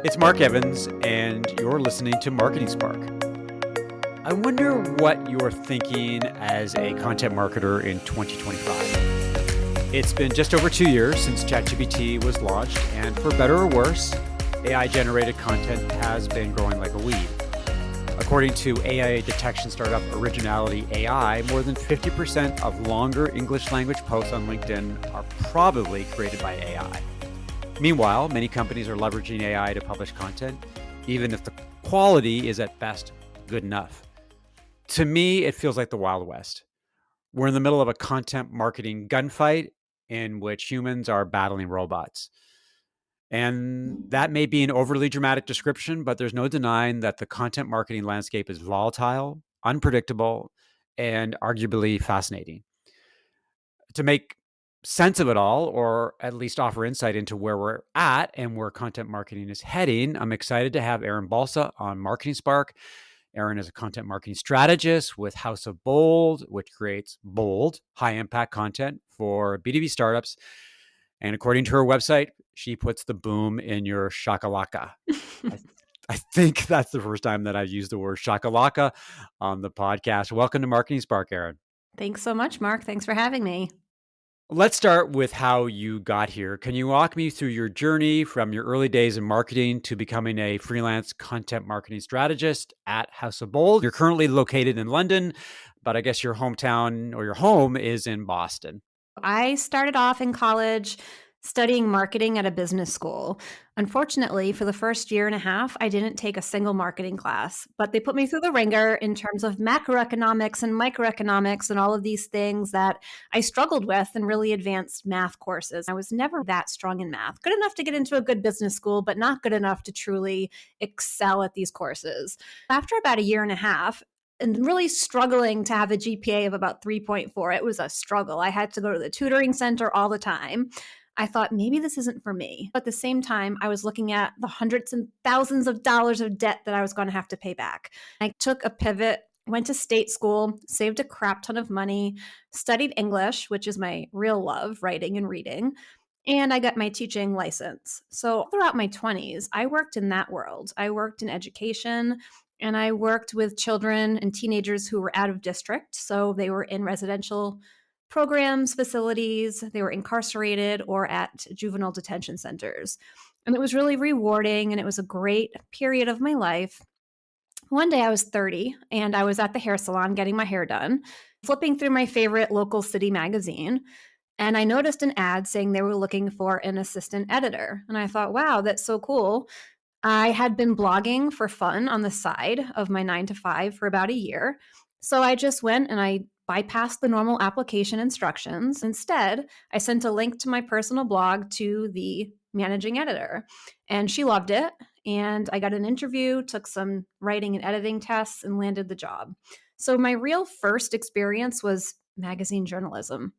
It's Mark Evans, and you're listening to Marketing Spark. I wonder what you're thinking as a content marketer in 2025. It's been just over 2 years since ChatGPT was launched, and for better or worse, AI-generated content has been growing like a weed. According to AI detection startup Originality AI, more than 50% of longer English language posts on LinkedIn are probably created by AI. Meanwhile, many companies are leveraging AI to publish content, even if the quality is at best good enough. To me, it feels like the Wild West. We're in the middle of a content marketing gunfight in which humans are battling robots. And that may be an overly dramatic description, but there's no denying that the content marketing landscape is volatile, unpredictable, and arguably fascinating. To make sense of it all, or at least offer insight into where we're at and where content marketing is heading, I'm excited to have Erin Balsa on Marketing Spark. Erin is a content marketing strategist with House of Bold, which creates bold, high-impact content for B2B startups. And according to her website, she puts the boom in your shakalaka. I think that's the first time that I've used the word shakalaka on the podcast. Welcome to Marketing Spark, Erin. Thanks so much, Mark. Thanks for having me. Let's start with how you got here. Can you walk me through your journey from your early days in marketing to becoming a freelance content marketing strategist at House of Bold? You're currently located in London, but I guess your hometown or your home is in Boston. I started off in college studying marketing at a business school. Unfortunately, for the first year and a half, I didn't take a single marketing class, but they put me through the ringer in terms of macroeconomics and microeconomics and all of these things that I struggled with in really advanced math courses. I was never that strong in math, good enough to get into a good business school, but not good enough to truly excel at these courses. After about a year and a half, and really struggling to have a GPA of about 3.4. It was a struggle. I had to go to the tutoring center all the time. I thought maybe this isn't for me. But at the same time, I was looking at the hundreds and thousands of dollars of debt that I was going to have to pay back. I took a pivot, went to state school, saved a crap ton of money, studied English, which is my real love, writing and reading. And I got my teaching license. So throughout my 20s, I worked in that world. I worked in education. And I worked with children and teenagers who were out of district. So they were in residential programs, facilities, they were incarcerated or at juvenile detention centers. And it was really rewarding and it was a great period of my life. One day I was 30 and I was at the hair salon getting my hair done, flipping through my favorite local city magazine. And I noticed an ad saying they were looking for an assistant editor. And I thought, wow, that's so cool. I had been blogging for fun on the side of my 9 to 5 for about a year. So I just went and I bypassed the normal application instructions. Instead, I sent a link to my personal blog to the managing editor, and she loved it. And I got an interview, took some writing and editing tests, and landed the job. So my real first experience was magazine journalism.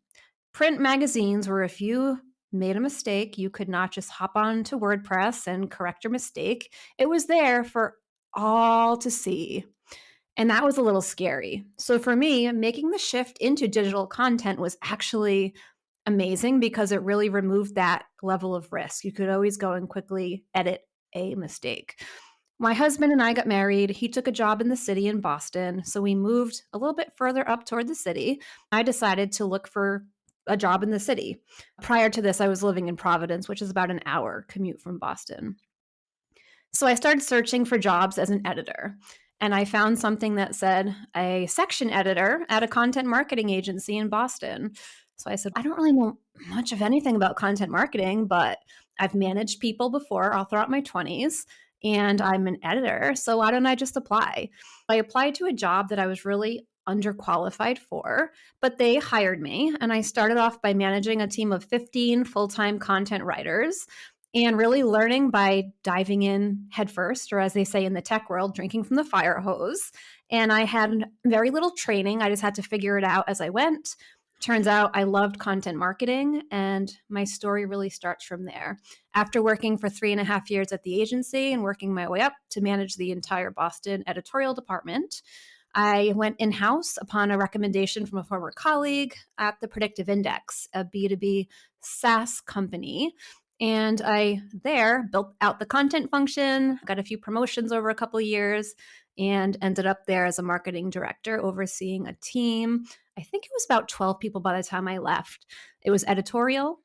Print magazines were if you made a mistake, you could not just hop on to WordPress and correct your mistake. It was there for all to see. And that was a little scary. So for me, making the shift into digital content was actually amazing because it really removed that level of risk. You could always go and quickly edit a mistake. My husband and I got married. He took a job in the city in Boston. So we moved a little bit further up toward the city. I decided to look for a job in the city. Prior to this, I was living in Providence, which is about an hour commute from Boston. So I started searching for jobs as an editor. And I found something that said a section editor at a content marketing agency in Boston. So I said, I don't really know much of anything about content marketing, but I've managed people before all throughout my 20s. And I'm an editor. So why don't I just apply? I applied to a job that I was really underqualified for, but they hired me. And I started off by managing a team of 15 full-time content writers and really learning by diving in headfirst, or as they say in the tech world, drinking from the fire hose. And I had very little training. I just had to figure it out as I went. Turns out I loved content marketing, and my story really starts from there. After working for 3.5 years at the agency and working my way up to manage the entire Boston editorial department, I went in-house upon a recommendation from a former colleague at the Predictive Index, a B2B SaaS company. And I there built out the content function, got a few promotions over a couple of years, and ended up there as a marketing director overseeing a team. I think it was about 12 people by the time I left. It was editorial,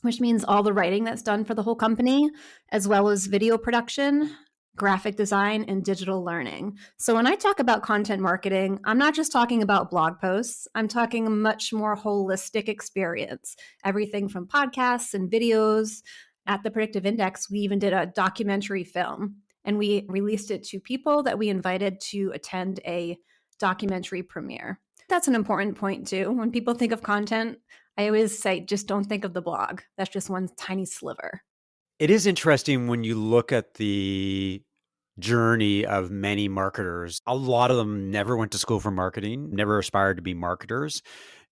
which means all the writing that's done for the whole company, as well as video production, graphic design, and digital learning. So when I talk about content marketing, I'm not just talking about blog posts. I'm talking a much more holistic experience, everything from podcasts and videos. At the Predictive Index, we even did a documentary film, and we released it to people that we invited to attend a documentary premiere. That's an important point too. When people think of content, I always say, just don't think of the blog. That's just one tiny sliver. It is interesting when you look at the journey of many marketers. A lot of them never went to school for marketing, never aspired to be marketers,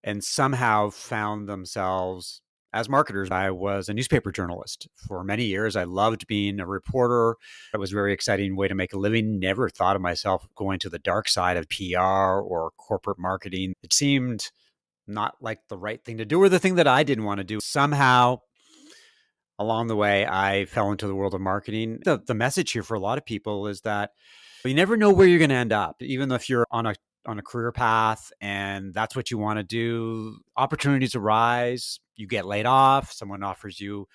and somehow found themselves as marketers. I was a newspaper journalist for many years. I loved being a reporter. It was a very exciting way to make a living. Never thought of myself going to the dark side of PR or corporate marketing. It seemed not like the right thing to do or the thing that I didn't want to do. Somehow along the way, I fell into the world of marketing. The message here for a lot of people is that you never know where you're going to end up, even if you're on a career path and that's what you want to do. Opportunities arise, you get laid off, someone offers you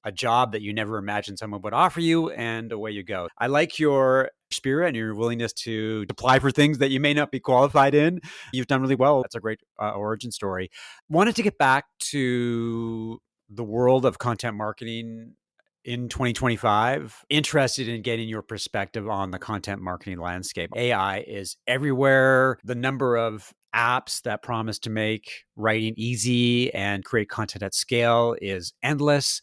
a job that you never imagined someone would offer you, and away you go. I like your spirit and your willingness to apply for things that you may not be qualified in. You've done really well. That's a great origin story. Wanted to get back to the world of content marketing in 2025. Interested in getting your perspective on the content marketing landscape. AI is everywhere. The number of apps that promise to make writing easy and create content at scale is endless.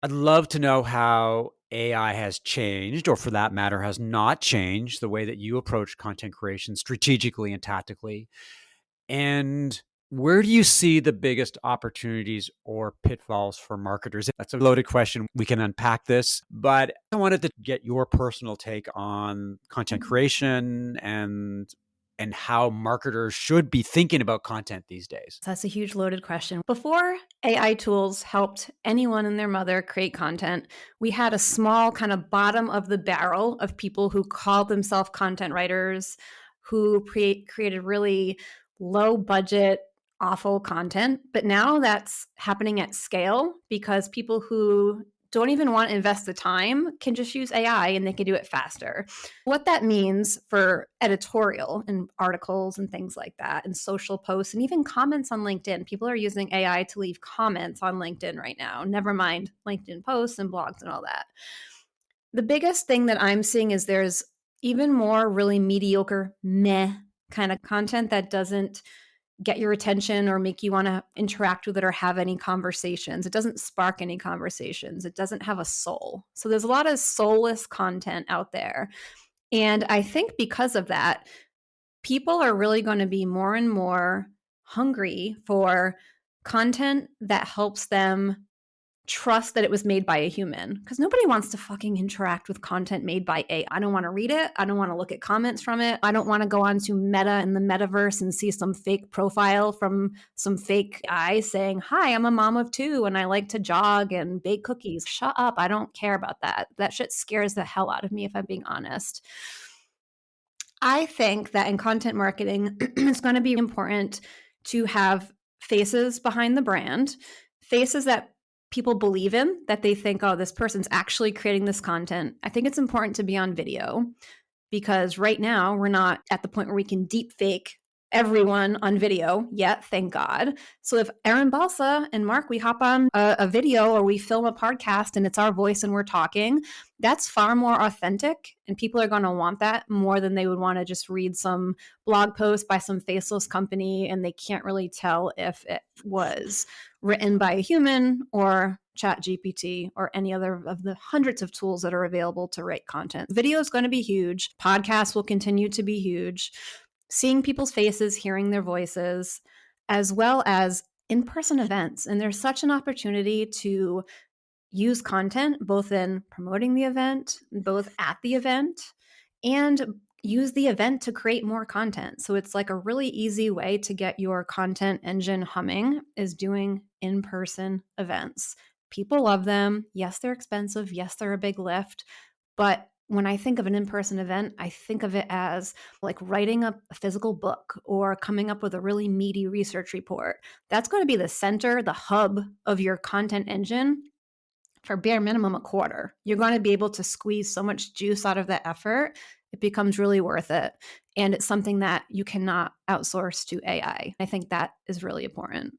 I'd love to know how AI has changed, or for that matter, has not changed the way that you approach content creation strategically and tactically. And where do you see the biggest opportunities or pitfalls for marketers? That's a loaded question. We can unpack this, but I wanted to get your personal take on content creation and how marketers should be thinking about content these days. That's a huge loaded question. Before AI tools helped anyone and their mother create content, we had a small kind of bottom of the barrel of people who called themselves content writers, who created really low budget, awful content. But now that's happening at scale because people who don't even want to invest the time can just use AI and they can do it faster. What that means for editorial and articles and things like that, and social posts, and even comments on LinkedIn. People are using AI to leave comments on LinkedIn right now, never mind LinkedIn posts and blogs and all that. The biggest thing that I'm seeing is there's even more really mediocre, meh kind of content that doesn't get your attention or make you want to interact with it or have any conversations. It doesn't spark any conversations. It doesn't have a soul. So there's a lot of soulless content out there. And I think because of that, people are really going to be more and more hungry for content that helps them trust that it was made by a human, because nobody wants to fucking interact with content made by AI. I don't want to read it. I don't want to look at comments from it. I don't want to go on to Meta in the metaverse and see some fake profile from some fake guy saying, hi, I'm a mom of two and I like to jog and bake cookies. Shut up. I don't care about that. That shit scares the hell out of me, if I'm being honest. I think that in content marketing, it's going to be important to have faces behind the brand, faces that people believe in, that they think, oh, this person's actually creating this content. I think it's important to be on video because right now we're not at the point where we can deep fake everyone on video yet, thank God. So if Erin Balsa and Mark, we hop on a video or we film a podcast and it's our voice and we're talking, that's far more authentic and people are going to want that more than they would want to just read some blog post by some faceless company and they can't really tell if it was written by a human or Chat GPT or any other of the hundreds of tools that are available to write content. Video is going to be huge. Podcasts will continue to be huge. Seeing people's faces, hearing their voices, as well as in-person events. And there's such an opportunity to use content both in promoting the event, both at the event, and use the event to create more content. So it's like a really easy way to get your content engine humming is doing in-person events. People love them. Yes, they're expensive. Yes, they're a big lift. But when I think of an in-person event, I think of it as like writing a physical book or coming up with a really meaty research report. That's going to be the center, the hub of your content engine for bare minimum a quarter. You're going to be able to squeeze so much juice out of that effort. It becomes really worth it. And it's something that you cannot outsource to AI. I think that is really important.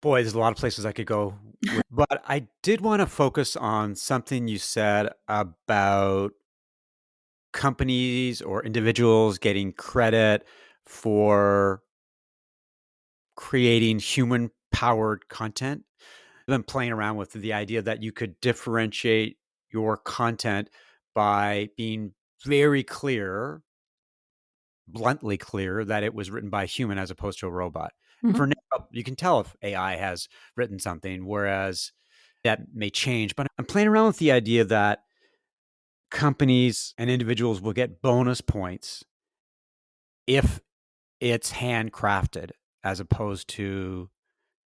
Boy, there's a lot of places I could go with, but I did want to focus on something you said about companies or individuals getting credit for creating human powered content. I've been playing around with the idea that you could differentiate your content by being very clear, bluntly clear, that it was written by a human as opposed to a robot. For Mhm. now, you can tell if AI has written something, whereas that may change. But I'm playing around with the idea that companies and individuals will get bonus points if it's handcrafted as opposed to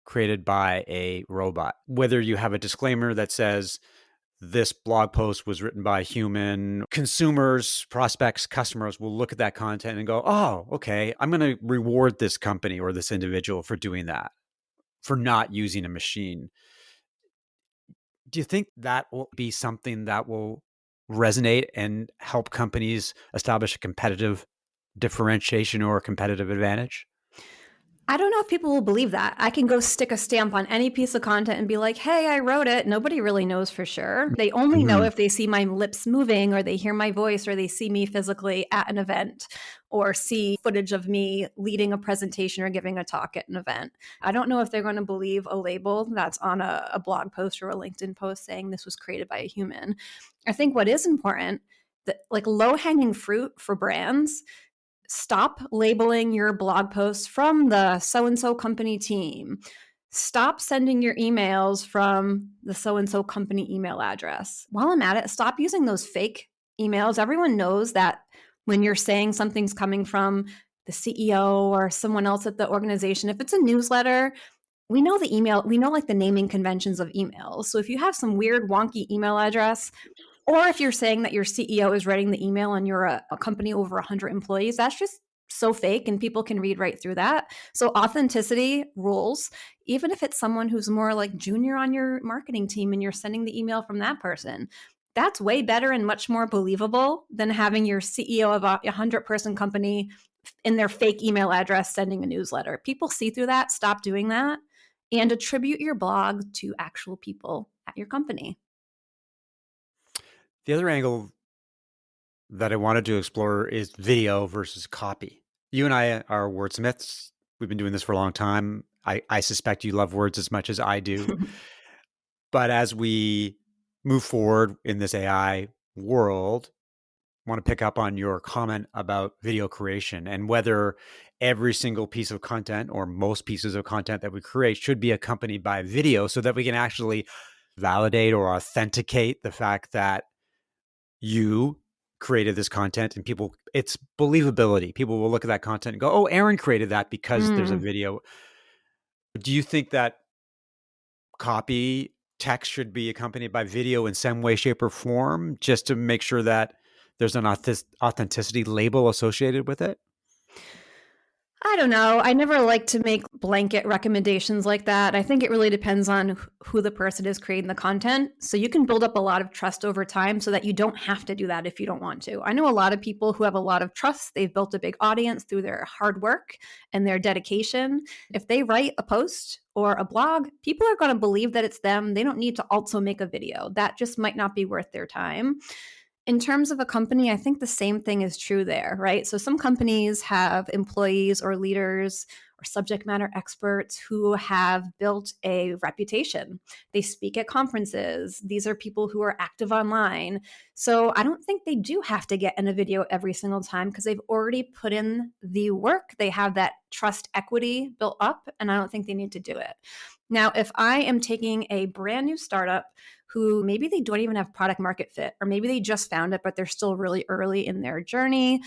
created by a robot. Whether you have a disclaimer that says this blog post was written by a human, consumers, prospects, customers will look at that content and go, oh, okay, I'm going to reward this company or this individual for doing that, for not using a machine. Do you think that will be something that will resonate and help companies establish a competitive differentiation or a competitive advantage? I don't know if people will believe that. I can go stick a stamp on any piece of content and be like, hey, I wrote it. Nobody really knows for sure. They only know Mhm. if they see my lips moving or they hear my voice or they see me physically at an event or see footage of me leading a presentation or giving a talk at an event. I don't know if they're going to believe a label that's on a blog post or a LinkedIn post saying this was created by a human. I think what is important, that like low hanging fruit for brands, stop labeling your blog posts from the so and so company team. Stop sending your emails from the so and so company email address. While I'm at it, stop using those fake emails. Everyone knows that when you're saying something's coming from the CEO or someone else at the organization, if it's a newsletter, we know the email, we know like the naming conventions of emails. So if you have some weird, wonky email address, or if you're saying that your CEO is writing the email and you're a company over 100 employees, that's just so fake and people can read right through that. So authenticity rules, even if it's someone who's more like junior on your marketing team and you're sending the email from that person. That's way better and much more believable than having your CEO of a 100-person company in their fake email address sending a newsletter. People see through that. Stop doing that and attribute your blog to actual people at your company. The other angle that I wanted to explore is video versus copy. You and I are wordsmiths. We've been doing this for a long time. I suspect you love words as much as I do. But as we move forward in this AI world, I want to pick up on your comment about video creation and whether every single piece of content or most pieces of content that we create should be accompanied by video so that we can actually validate or authenticate the fact that you created this content and people, it's believability. People will look at that content and go, oh, Erin created that because there's a Mm. video. Do you think that copy text should be accompanied by video in some way, shape, or form just to make sure that there's an authenticity label associated with it? I don't know. I never like to make blanket recommendations like that. I think it really depends on who the person is creating the content. So you can build up a lot of trust over time so that you don't have to do that if you don't want to. I know a lot of people who have a lot of trust. They've built a big audience through their hard work and their dedication. If they write a post or a blog, people are going to believe that it's them. They don't need to also make a video. That just might not be worth their time. In terms of a company, I think the same thing is true there, right? So some companies have employees or leaders or subject matter experts who have built a reputation. They speak at conferences. These are people who are active online. So I don't think they do have to get in a video every single time because they've already put in the work. They have that trust equity built up, and I don't think they need to do it. Now, if I am taking a brand new startup who maybe they don't even have product market fit, or maybe they just found it, but they're still really early in their journey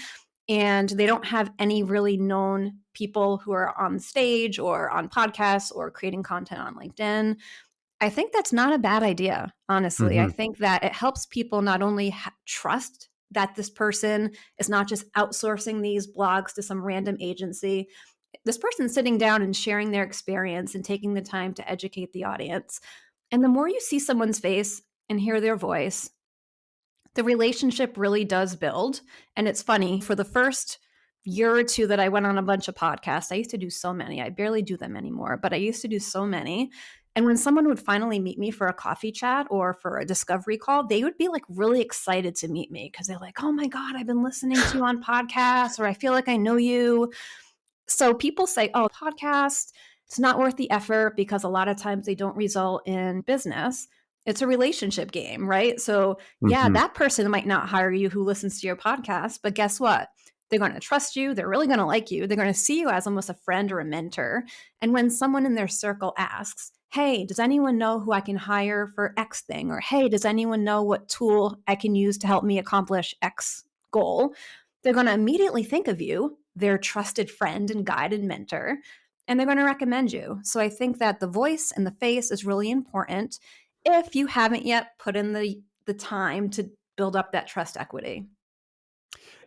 and they don't have any really known people who are on stage or on podcasts or creating content on LinkedIn, I think that's not a bad idea, honestly. I Hmm. think that it helps people not only trust that this person is not just outsourcing these blogs to some random agency. This person's sitting down and sharing their experience and taking the time to educate the audience. And the more you see someone's face and hear their voice, the relationship really does build. And it's funny, for the first year or two that I went on a bunch of podcasts, I used to do so many. I barely do them anymore, but I used to do so many. And when someone would finally meet me for a coffee chat or for a discovery call, they would be like really excited to meet me because they're like, oh my God, I've been listening to you on podcasts, or I feel like I know you. So people say, oh, podcast, it's not worth the effort because a lot of times they don't result in business. It's a relationship game, right? So, yeah, Hmm. that person might not hire you who listens to your podcast, but guess what? They're going to trust you. They're really going to like you. They're going to see you as almost a friend or a mentor. And when someone in their circle asks, hey, does anyone know who I can hire for X thing? Or hey, does anyone know what tool I can use to help me accomplish X goal? They're going to immediately think of you, their trusted friend and guide and mentor, and they're going to recommend you. So I think that the voice and the face is really important if you haven't yet put in the time to build up that trust equity.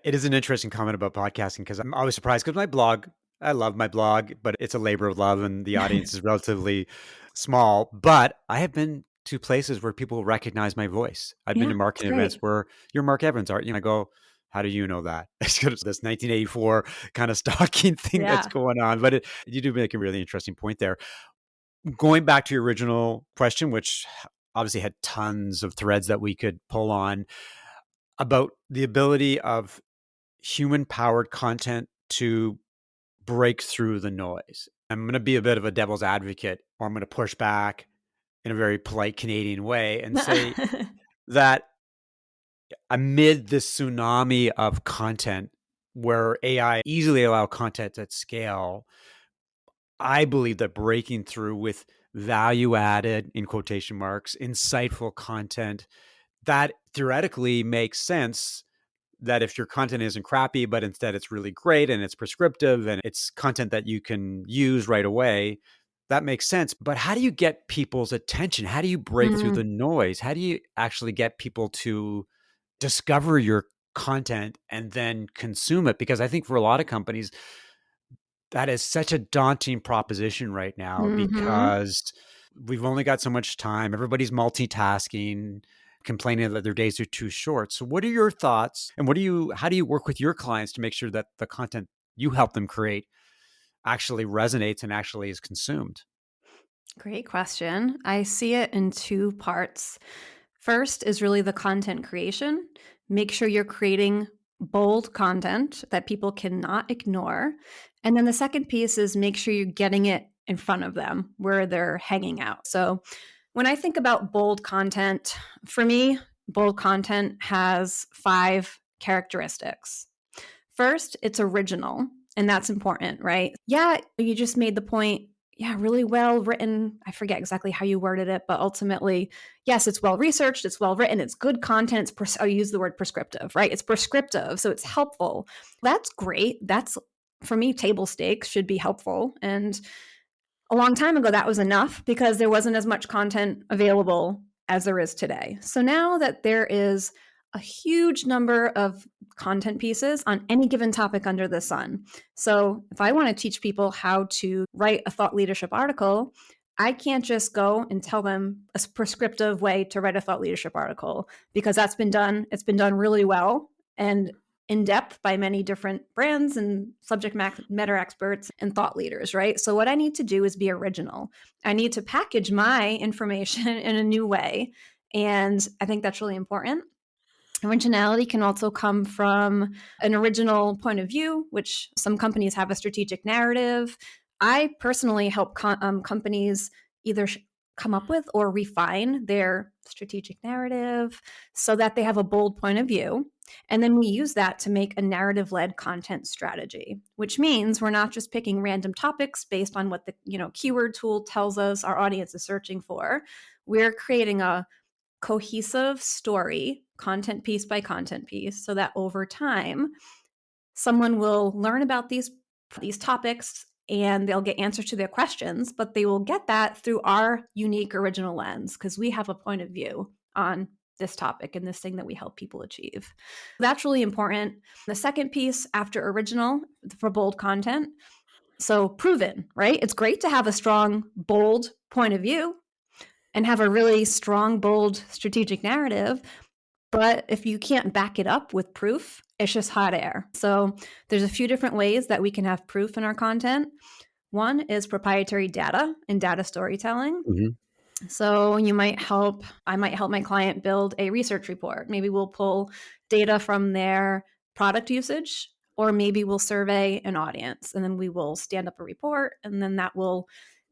It is an interesting comment about podcasting because I'm always surprised because my blog, I love my blog, but it's a labor of love and the audience is relatively small. But I have been to places where people recognize my voice. I've been Yeah, to it's marketing events great. where you're Mark Evans, aren't you? And I go, how do you know that? It's got this 1984 kind of stalking thing that's Yeah. going on. But you do make a really interesting point there. Going back to your original question, which obviously had tons of threads that we could pull on about the ability of human powered content to break through the noise. I'm going to be a bit of a devil's advocate, or I'm going to push back in a very polite Canadian way and say that amid this tsunami of content where AI easily allow content at scale, I believe that breaking through with value added, in quotation marks, insightful content that theoretically makes sense, that if your content isn't crappy, but instead it's really great and it's prescriptive and it's content that you can use right away, that makes sense. But how do you get people's attention? How do you break through Mm, the noise? How do you actually get people to discover your content and then consume it? Because I think for a lot of companies, that is such a daunting proposition right now mhm. because we've only got so much time. Everybody's multitasking, complaining that their days are too short. So what are your thoughts and how do you work with your clients to make sure that the content you help them create actually resonates and actually is consumed? Great question. I see it in two parts. First is really the content creation. Make sure you're creating bold content that people cannot ignore. And then the second piece is make sure you're getting it in front of them where they're hanging out. So when I think about bold content, for me, bold content has 5 characteristics. First, it's original, and that's important, right? Yeah, you just made the point. Yeah, really well written. I forget exactly how you worded it, but ultimately, yes, it's well researched, it's well written, it's good content. I'll use the word prescriptive, right? It's prescriptive, so it's helpful. That's great. That's, for me, table stakes should be helpful. And a long time ago, that was enough because there wasn't as much content available as there is today. So now that there is a huge number of content pieces on any given topic under the sun. So if I want to teach people how to write a thought leadership article, I can't just go and tell them a prescriptive way to write a thought leadership article because that's been done. It's been done really well and in depth by many different brands and subject matter experts and thought leaders, right? So, what I need to do is be original. I need to package my information in a new way. And I think that's really important. Originality can also come from an original point of view, which some companies have a strategic narrative. I personally help companies either come up with or refine their strategic narrative so that they have a bold point of view. And then we use that to make a narrative led content strategy, which means we're not just picking random topics based on what the keyword tool tells us our audience is searching for. We're creating a cohesive story, content piece by content piece, so that over time, someone will learn about these topics and they'll get answers to their questions, but they will get that through our unique original lens because we have a point of view on this topic and this thing that we help people achieve. That's really important. The second piece after original for bold content, so proven, right? It's great to have a strong, bold point of view and have a really strong, bold strategic narrative. But if you can't back it up with proof, it's just hot air. So there's a few different ways that we can have proof in our content. One is proprietary data and data storytelling. Mhm. So I might help my client build a research report. Maybe we'll pull data from their product usage, or maybe we'll survey an audience and then we will stand up a report, and then that will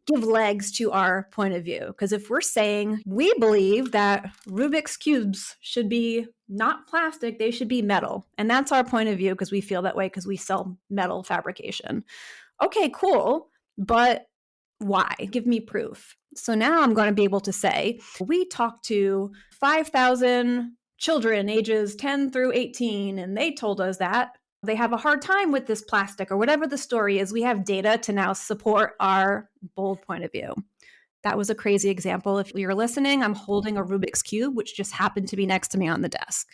give legs to our point of view. Because if we're saying we believe that Rubik's Cubes should be not plastic, they should be metal. And that's our point of view because we feel that way because we sell metal fabrication. Okay, cool. But why? Give me proof. So now I'm going to be able to say, we talked to 5,000 children ages 10 through 18, and they told us that they have a hard time with this plastic or whatever the story is. We have data to now support our bold point of view. That was a crazy example. If you're listening, I'm holding a Rubik's Cube, which just happened to be next to me on the desk.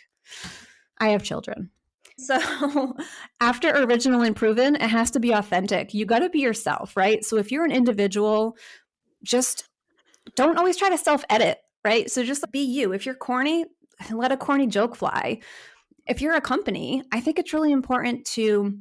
I have children. So after original and proven, it has to be authentic. You got to be yourself, right? So if you're an individual, just don't always try to self-edit, right? So just be you. If you're corny, let a corny joke fly. If you're a company, I think it's really important to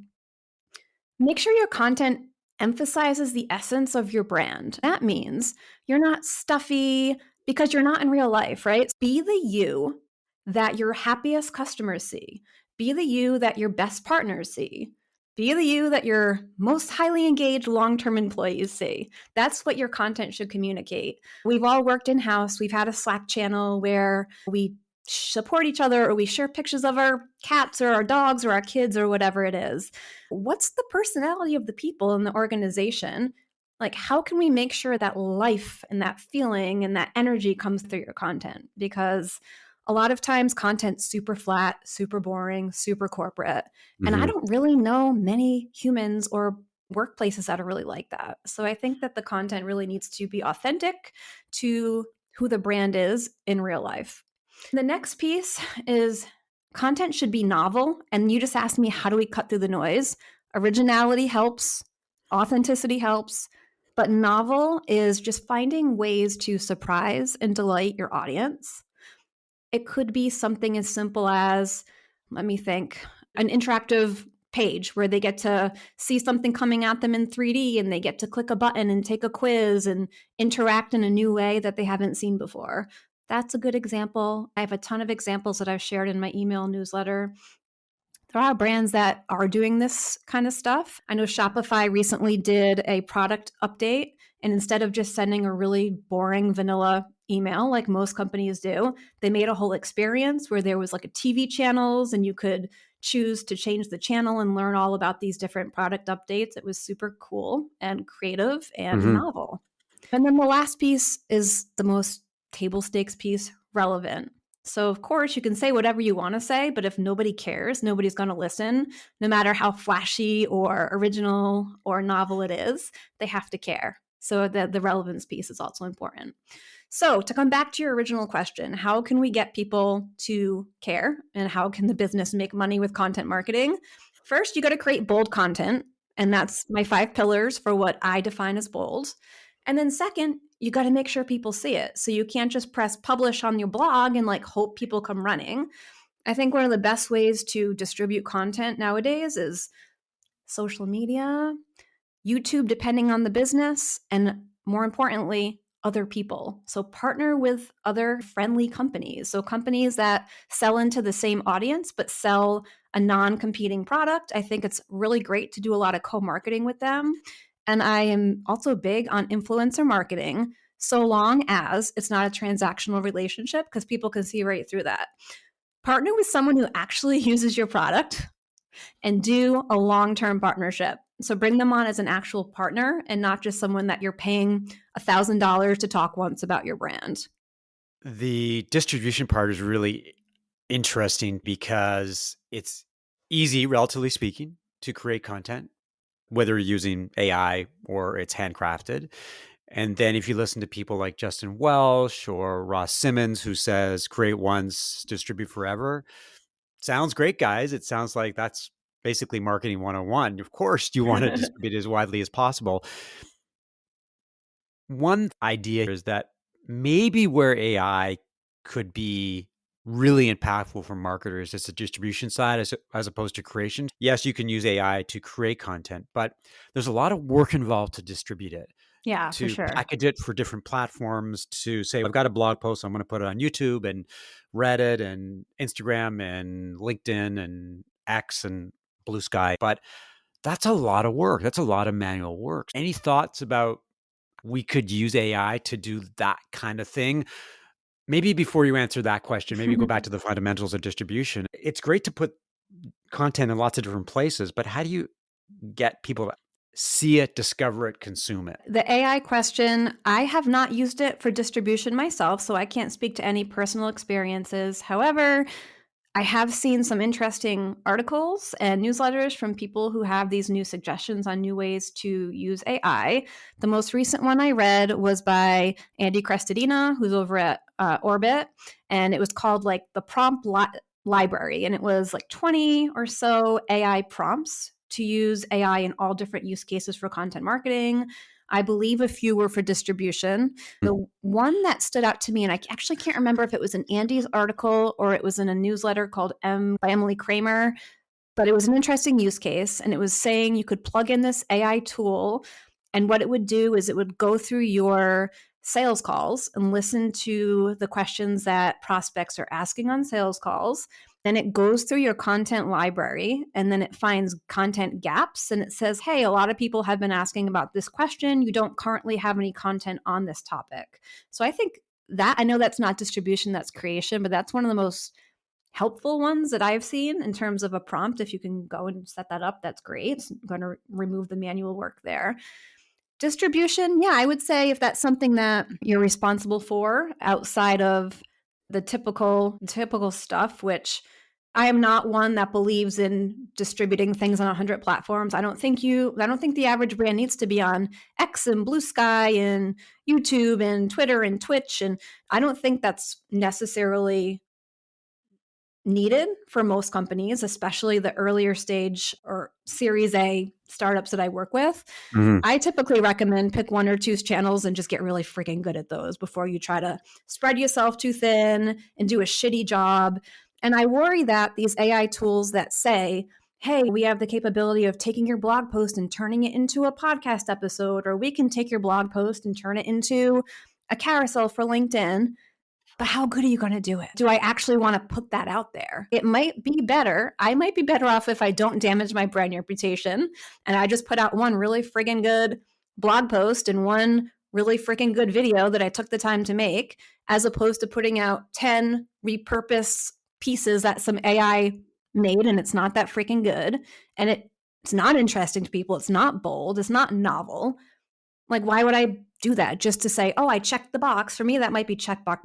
make sure your content emphasizes the essence of your brand. That means you're not stuffy because you're not in real life, right? Be the you that your happiest customers see. Be the you that your best partners see. Be the you that your most highly engaged long-term employees see. That's what your content should communicate. We've all worked in-house. We've had a Slack channel where we support each other, or we share pictures of our cats or our dogs or our kids or whatever it is. What's the personality of the people in the organization? Like, how can we make sure that life and that feeling and that energy comes through your content? Because a lot of times content's super flat, super boring, super corporate. And I Mhm. don't really know many humans or workplaces that are really like that. So I think that the content really needs to be authentic to who the brand is in real life. The next piece is content should be novel. And you just asked me, how do we cut through the noise? Originality helps, authenticity helps, but novel is just finding ways to surprise and delight your audience. It could be something as simple as, let me think, an interactive page where they get to see something coming at them in 3D and they get to click a button and take a quiz and interact in a new way that they haven't seen before. That's a good example. I have a ton of examples that I've shared in my email newsletter. There are brands that are doing this kind of stuff. I know Shopify recently did a product update, and instead of just sending a really boring vanilla email like most companies do, they made a whole experience where there was like a TV channels and you could choose to change the channel and learn all about these different product updates. It was super cool and creative and Mhm. novel. And then the last piece is the most table stakes piece, relevant. So, of course, you can say whatever you want to say, but if nobody cares, nobody's going to listen, no matter how flashy or original or novel it is, they have to care. So, the relevance piece is also important. So, to come back to your original question, how can we get people to care and how can the business make money with content marketing? First, you got to create bold content. And that's my 5 pillars for what I define as bold. And then, second, you got to make sure people see it. So you can't just press publish on your blog and like hope people come running. I think one of the best ways to distribute content nowadays is social media, YouTube, depending on the business, and more importantly, other people. So partner with other friendly companies. So companies that sell into the same audience, but sell a non competing product. I think it's really great to do a lot of co marketing with them. And I am also big on influencer marketing, so long as it's not a transactional relationship, because people can see right through that. Partner with someone who actually uses your product and do a long-term partnership. So bring them on as an actual partner and not just someone that you're paying $1,000 to talk once about your brand. The distribution part is really interesting because it's easy, relatively speaking, to create content whether you're using AI or it's handcrafted. And then if you listen to people like Justin Welsh or Ross Simmons, who says, create once, distribute forever. Sounds great, guys. It sounds like that's basically marketing 101. Of course, you want to distribute it as widely as possible. One idea is that maybe where AI could be really impactful for marketers is the distribution side as opposed to creation. Yes, you can use AI to create content, but there's a lot of work involved to distribute it, Yeah, for to sure. package it for different platforms, to say, I've got a blog post, I'm going to put it on YouTube and Reddit and Instagram and LinkedIn and X and Blue Sky. But that's a lot of work. That's a lot of manual work. Any thoughts about we could use AI to do that kind of thing? Maybe before you answer that question, maybe go back to the fundamentals of distribution. It's great to put content in lots of different places, but how do you get people to see it, discover it, consume it? The AI question, I have not used it for distribution myself, so I can't speak to any personal experiences. However, I have seen some interesting articles and newsletters from people who have these new suggestions on new ways to use AI. The most recent one I read was by Andy Crestodina, who's over at Orbit, and it was called like the Library, and it was like 20 or so AI prompts to use AI in all different use cases for content marketing. I believe a few were for distribution. The one that stood out to me, and I actually can't remember if it was in Andy's article or it was in a newsletter called by Emily Kramer, but it was an interesting use case. And it was saying you could plug in this AI tool, and what it would do is it would go through your sales calls and listen to the questions that prospects are asking on sales calls. Then it goes through your content library and then it finds content gaps and it says, hey, a lot of people have been asking about this question. You don't currently have any content on this topic. So I think that, I know that's not distribution, that's creation, but that's one of the most helpful ones that I've seen in terms of a prompt. If you can go and set that up, that's great. It's going to remove the manual work there. Distribution, yeah, I would say if that's something that you're responsible for outside of the typical stuff, which I am not one that believes in distributing things on 100 platforms. I don't think the average brand needs to be on X and Blue Sky and YouTube and Twitter and Twitch, and I don't think that's necessarily needed for most companies, especially the earlier stage or Series A startups that I work with. Mm-hmm. I typically recommend pick one or two channels and just get really freaking good at those before you try to spread yourself too thin and do a shitty job. And I worry that these AI tools that say, hey, we have the capability of taking your blog post and turning it into a podcast episode, or we can take your blog post and turn it into a carousel for LinkedIn. But how good are you going to do it? Do I actually want to put that out there? It might be better. I might be better off if I don't damage my brand reputation and I just put out one really friggin' good blog post and one really freaking good video that I took the time to make, as opposed to putting out 10 repurposed pieces that some AI made and it's not that freaking good. And it's not interesting to people. It's not bold. It's not novel. Like, why would I do that just to say, oh, I checked the box? For me, that might be checkbox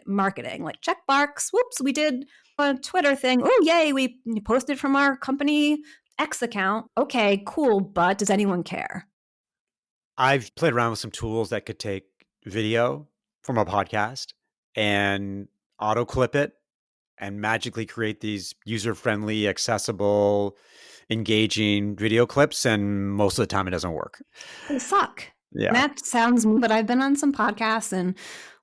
marketing. Like, checkbox, whoops, we did a Twitter thing. Oh, yay, we posted from our company X account. Okay, cool, but does anyone care? I've played around with some tools that could take video from a podcast and auto clip it and magically create these user-friendly, accessible, engaging video clips. And most of the time it doesn't work. They suck. Yeah. That sounds, but I've been on some podcasts and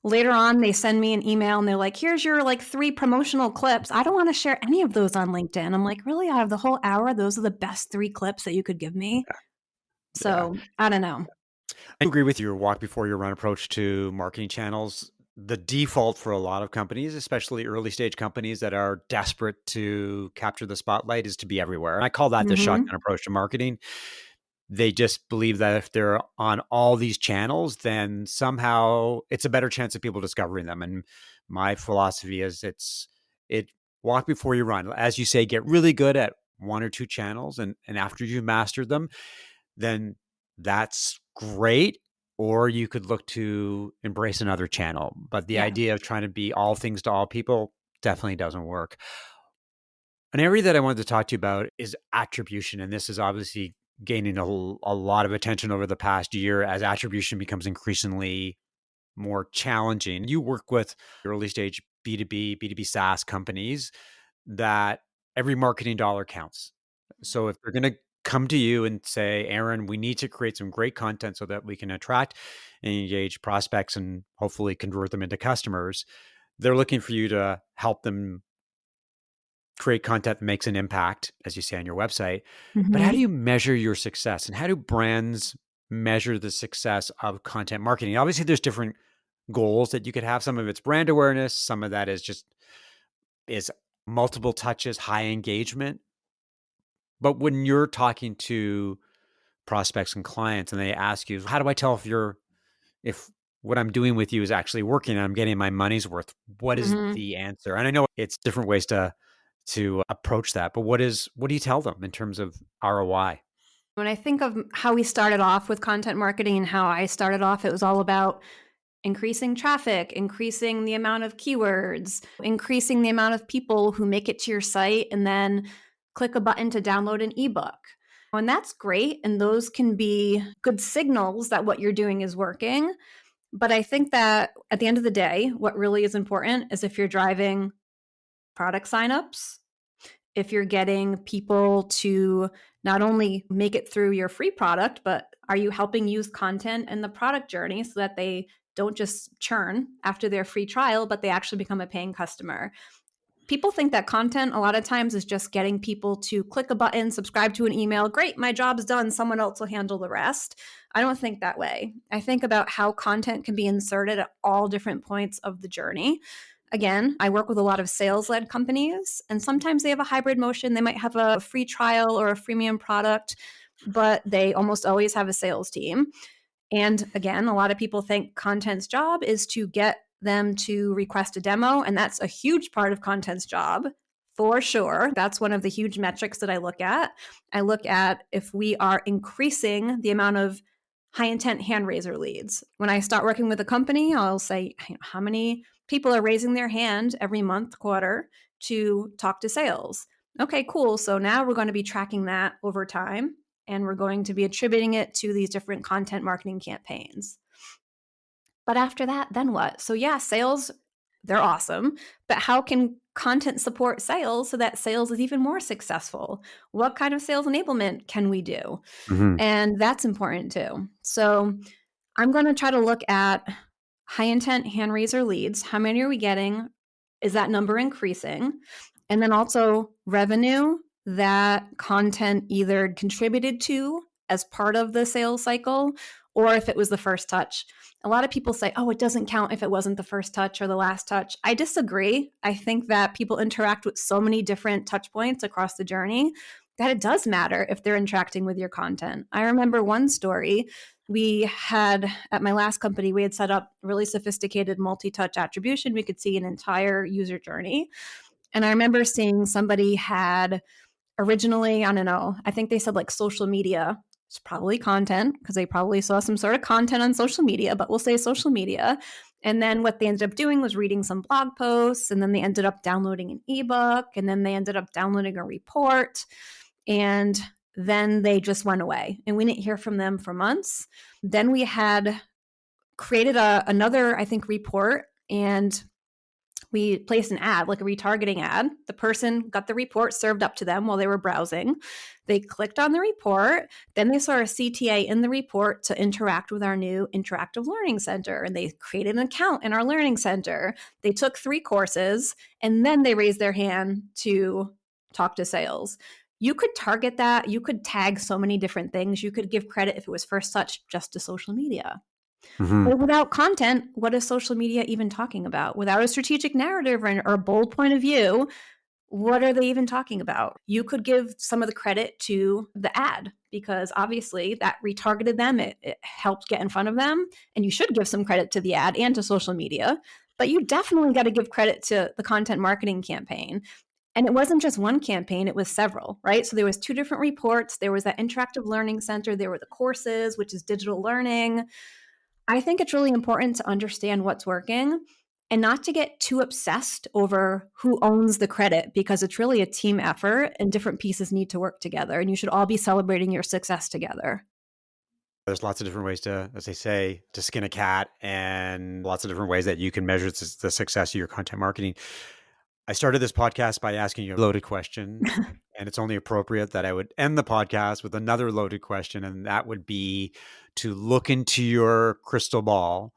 later on they send me an email and they're like, here's your like 3 promotional clips. I don't want to share any of those on LinkedIn. I'm like, really? Out of the whole hour, those are the best 3 clips that you could give me? So I don't know. I agree with your walk before you run approach to marketing channels. The default for a lot of companies, especially early stage companies that are desperate to capture the spotlight, is to be everywhere. And I call that the shotgun approach to marketing. They just believe that if they're on all these channels, then somehow it's a better chance of people discovering them. And my philosophy is it walk before you run. As you say, get really good at 1 or 2 channels. And after you've mastered them, then that's great. Or you could look to embrace another channel. But the idea of trying to be all things to all people definitely doesn't work. An area that I wanted to talk to you about is attribution. And this is obviously gaining a lot of attention over the past year as attribution becomes increasingly more challenging. You work with early stage B2B SaaS companies that every marketing dollar counts. So if they're going to come to you and say, Erin, we need to create some great content so that we can attract and engage prospects and hopefully convert them into customers, they're looking for you to help them create content that makes an impact, as you say on your website. But how do Mhm. you measure your success, and how do brands measure the success of content marketing? Obviously, there's different goals that you could have. Some of it's brand awareness, some of that is multiple touches, high engagement. But when you're talking to prospects and clients and they ask you, how do I tell if what I'm doing with you is actually working and I'm getting my money's worth? What is Mhm. the answer? And I know it's different ways to approach that, but what do you tell them in terms of ROI? When I think of how we started off with content marketing and how I started off, it was all about increasing traffic, increasing the amount of keywords, increasing the amount of people who make it to your site and then click a button to download an ebook. And that's great. And those can be good signals that what you're doing is working. But I think that at the end of the day, what really is important is if you're driving product signups, if you're getting people to not only make it through your free product, but are you helping use content in the product journey so that they don't just churn after their free trial, but they actually become a paying customer? People think that content a lot of times is just getting people to click a button, subscribe to an email. Great, my job's done. Someone else will handle the rest. I don't think that way. I think about how content can be inserted at all different points of the journey. Again, I work with a lot of sales led companies, and sometimes they have a hybrid motion. They might have a free trial or a freemium product, but they almost always have a sales team. And again, a lot of people think content's job is to get them to request a demo. And that's a huge part of content's job for sure. That's one of the huge metrics that I look at. I look at if we are increasing the amount of high intent hand raiser leads. When I start working with a company, I'll say, how many people are raising their hand every month, quarter to talk to sales? Okay, cool. So now we're going to be tracking that over time and we're going to be attributing it to these different content marketing campaigns. But after that, then what? So, yeah, sales, they're awesome. But how can content support sales so that sales is even more successful? What kind of sales enablement can we do? Mhm. And that's important too. So, I'm going to try to look at high intent hand raiser leads. How many are we getting? Is that number increasing? And then also revenue that content either contributed to as part of the sales cycle or if it was the first touch. A lot of people say, oh, it doesn't count if it wasn't the first touch or the last touch. I disagree. I think that people interact with so many different touch points across the journey that it does matter if they're interacting with your content. I remember one story we had at my last company, we had set up really sophisticated multi-touch attribution. We could see an entire user journey. And I remember seeing somebody had originally, I don't know, I think they said like social media. It's probably content because they probably saw some sort of content on social media, but we'll say social media. And then what they ended up doing was reading some blog posts, and then they ended up downloading an ebook, and then they ended up downloading a report. And then they just went away and we didn't hear from them for months. Then we had created another, I think, report and we placed an ad, like a retargeting ad. The person got the report served up to them while they were browsing. They clicked on the report. Then they saw a CTA in the report to interact with our new interactive learning center. And they created an account in our learning center. They took 3 courses and then they raised their hand to talk to sales. You could target that. You could tag so many different things. You could give credit if it was first touch just to social media. Mhm. But without content, what is social media even talking about? Without a strategic narrative or a bold point of view, what are they even talking about? You could give some of the credit to the ad because obviously that retargeted them. It helped get in front of them. And you should give some credit to the ad and to social media. But you definitely got to give credit to the content marketing campaign. And it wasn't just one campaign, it was several, right? So there was 2 different reports. There was that interactive learning center. There were the courses, which is digital learning. I think it's really important to understand what's working and not to get too obsessed over who owns the credit, because it's really a team effort and different pieces need to work together, and you should all be celebrating your success together. There's lots of different ways to, as they say, to skin a cat, and lots of different ways that you can measure the success of your content marketing. I started this podcast by asking you a loaded question, and it's only appropriate that I would end the podcast with another loaded question, and that would be to look into your crystal ball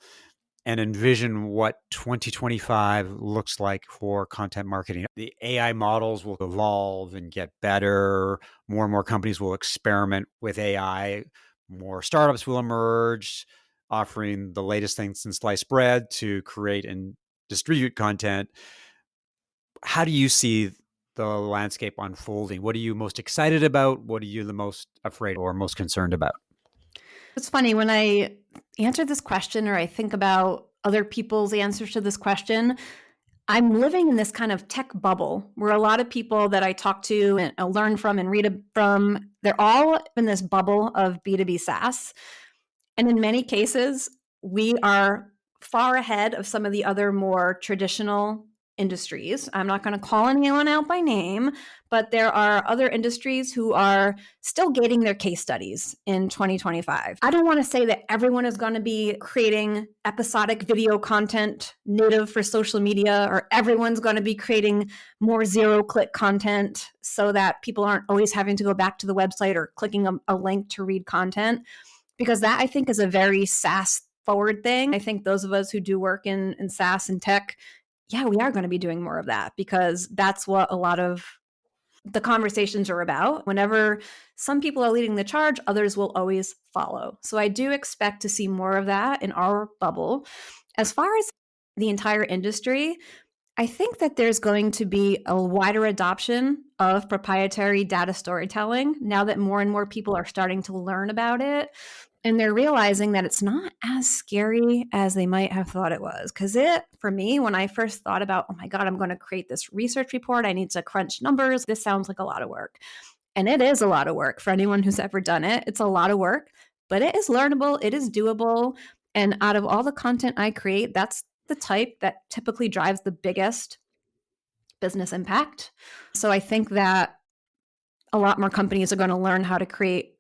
and envision what 2025 looks like for content marketing. The AI models will evolve and get better. More and more companies will experiment with AI. More startups will emerge, offering the latest things in sliced bread to create and distribute content. How do you see the landscape unfolding? What are you most excited about? What are you the most afraid or most concerned about? It's funny when I answer this question or I think about other people's answers to this question, I'm living in this kind of tech bubble where a lot of people that I talk to and learn from and read from, they're all in this bubble of B2B SaaS. And in many cases, we are far ahead of some of the other more traditional industries. I'm not going to call anyone out by name, but there are other industries who are still gating their case studies in 2025. I don't want to say that everyone is going to be creating episodic video content native for social media, or everyone's going to be creating more zero-click content so that people aren't always having to go back to the website or clicking a link to read content, because that, I think, is a very SaaS forward thing. I think those of us who do work in SaaS and tech, yeah, we are going to be doing more of that, because that's what a lot of the conversations are about. Whenever some people are leading the charge, others will always follow. So I do expect to see more of that in our bubble. As far as the entire industry, I think that there's going to be a wider adoption of proprietary data storytelling now that more and more people are starting to learn about it. And they're realizing that it's not as scary as they might have thought it was. Because for me, when I first thought about, oh my God, I'm going to create this research report, I need to crunch numbers, this sounds like a lot of work. And it is a lot of work for anyone who's ever done it. It's a lot of work, but it is learnable, it is doable. And out of all the content I create, that's the type that typically drives the biggest business impact. So I think that a lot more companies are going to learn how to create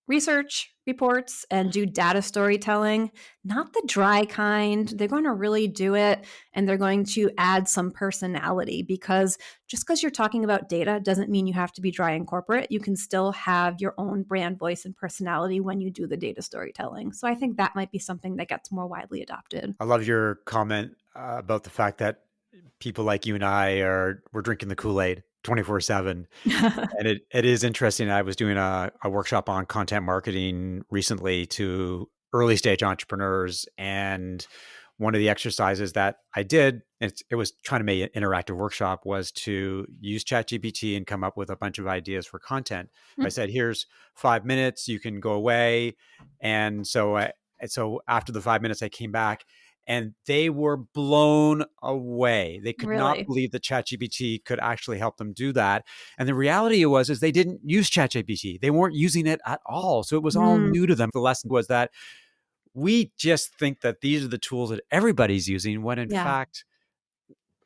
research reports and do data storytelling, not the dry kind. They're going to really do it, and they're going to add some personality, because just because you're talking about data doesn't mean you have to be dry and corporate. You can still have your own brand voice and personality when you do the data storytelling. So I think that might be something that gets more widely adopted. I love your comment about the fact that people like you and we're drinking the Kool-Aid 24/7. And it is interesting. I was doing a workshop on content marketing recently to early stage entrepreneurs. And one of the exercises that I did, it was trying to make an interactive workshop, was to use ChatGPT and come up with a bunch of ideas for content. I said, here's 5 minutes, you can go away. And so after the 5 minutes, I came back and they were blown away. They could not Really? believe that ChatGPT could actually help them do that. And the reality is they didn't use ChatGPT. They weren't using it at all. So it was all new to them. The lesson was that we just think that these are the tools that everybody's using, when in Yeah. fact,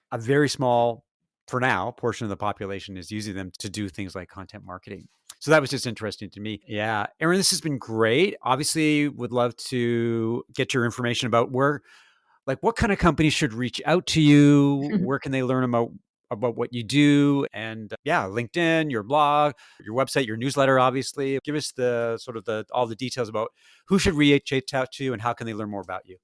a very small, for now, portion of the population is using them to do things like content marketing. So that was just interesting to me. Yeah. Erin, this has been great. Obviously, would love to get your information about what kind of companies should reach out to you? Where can they learn about what you do? And LinkedIn, your blog, your website, your newsletter, obviously. Give us all the details about who should reach out to you and how can they learn more about you.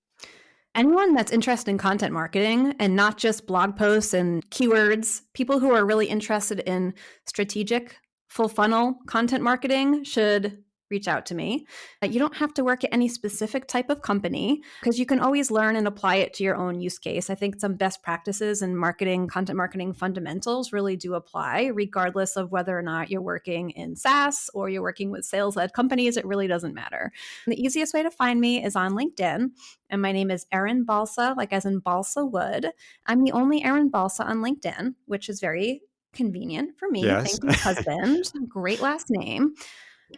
Anyone that's interested in content marketing, and not just blog posts and keywords, people who are really interested in strategic, full funnel content marketing should reach out to me. You don't have to work at any specific type of company, because you can always learn and apply it to your own use case. I think some best practices in marketing, content marketing fundamentals really do apply, regardless of whether or not you're working in SaaS or you're working with sales-led companies. It really doesn't matter. The easiest way to find me is on LinkedIn. And my name is Erin Balsa, like as in balsa wood. I'm the only Erin Balsa on LinkedIn, which is very convenient for me. Yes. Thank you, husband. Great last name.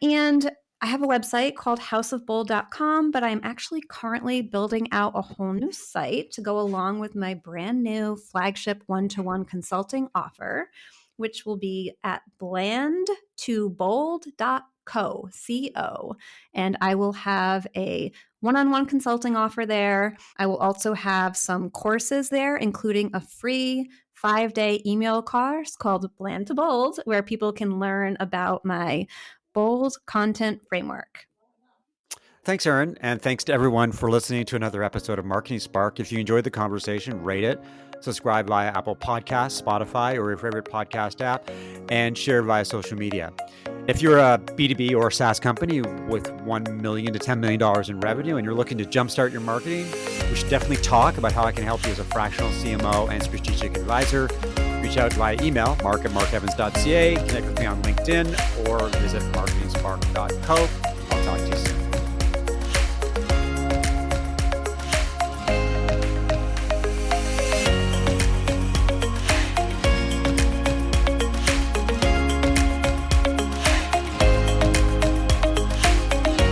And I have a website called houseofbold.com, but I'm actually currently building out a whole new site to go along with my brand new flagship one-to-one consulting offer, which will be at blandtobold.co. And I will have a one-on-one consulting offer there. I will also have some courses there, including a free 5-day email course called Bland to Bold, where people can learn about my bold content framework. Thanks, Erin. And thanks to everyone for listening to another episode of Marketing Spark. If you enjoyed the conversation, rate it, subscribe via Apple Podcasts, Spotify, or your favorite podcast app, and share via social media. If you're a B2B or SaaS company with $1 million to $10 million in revenue and you're looking to jumpstart your marketing, we should definitely talk about how I can help you as a fractional CMO and strategic advisor. Reach out via email, mark@markevans.ca, connect with me on LinkedIn, or visit marketingspark.co. I'll talk to you soon.